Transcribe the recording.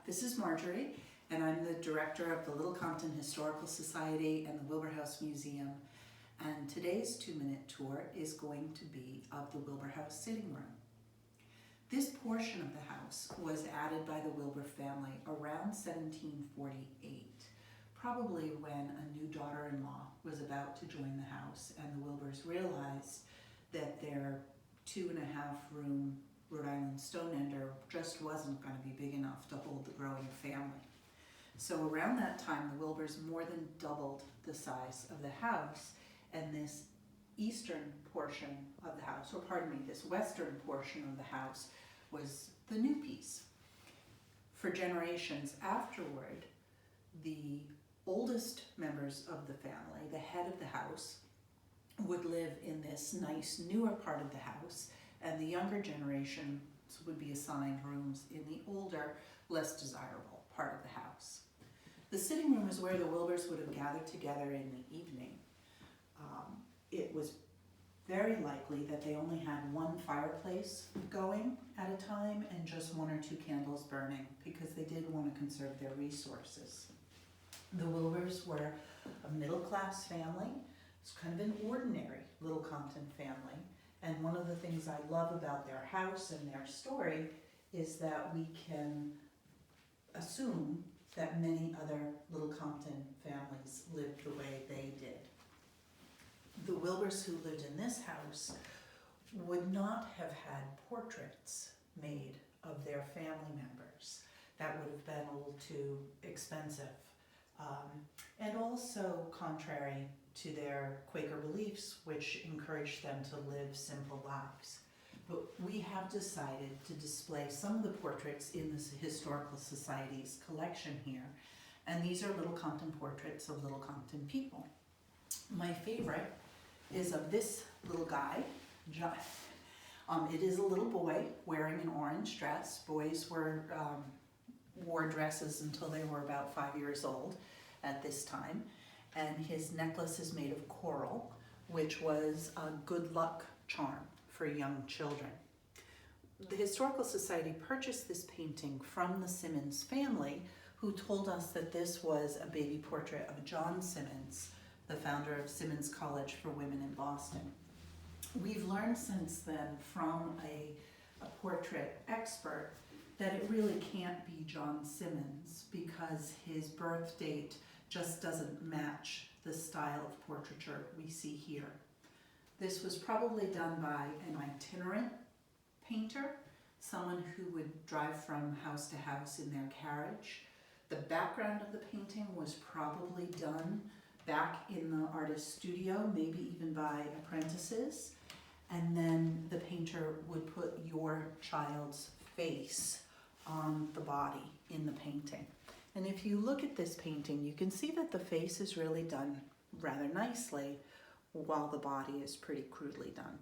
This is Marjorie, and I'm the director of the Little Compton Historical Society and the Wilbur House Museum. And today's 2-minute tour is going to be of the Wilbur House sitting room. This portion of the house was added by the Wilbur family around 1748, probably when a new daughter-in-law was about to join the house, and the Wilburs realized that their 2.5-room Rhode Island stone ender just wasn't going to be big enough to hold the growing family. So around that time, the Wilburs more than doubled the size of the house, and this eastern portion of the house, or pardon me, this western portion of the house was the new piece. For generations afterward, the oldest members of the family, the head of the house, would live in this nice newer part of the house, and the younger generations would be assigned rooms in the older, less desirable part of the house. The sitting room is where the Wilburs would have gathered together in the evening. It was very likely that they only had one fireplace going at a time and just 1 or 2 candles burning, because they did want to conserve their resources. The Wilburs were a middle-class family. It's kind of an ordinary Little Compton family. And one of the things I love about their house and their story is that we can assume that many other Little Compton families lived the way they did. The Wilburs who lived in this house would not have had portraits made of their family members. That would have been a little too expensive. And also contrary to their Quaker beliefs, which encouraged them to live simple lives. But we have decided to display some of the portraits in the Historical Society's collection here. And these are Little Compton portraits of Little Compton people. My favorite is of this little guy, John. It is a little boy wearing an orange dress. Boys wore dresses until they were about 5 years old at this time. And his necklace is made of coral, which was a good luck charm for young children. The Historical Society purchased this painting from the Simmons family, who told us that this was a baby portrait of John Simmons, the founder of Simmons College for Women in Boston. We've learned since then from a portrait expert that it really can't be John Simmons, because his birth date just doesn't match the style of portraiture we see here. This was probably done by an itinerant painter, someone who would drive from house to house in their carriage. The background of the painting was probably done back in the artist's studio, maybe even by apprentices. And then the painter would put your child's face on the body in the painting. And if you look at this painting, you can see that the face is really done rather nicely, while the body is pretty crudely done.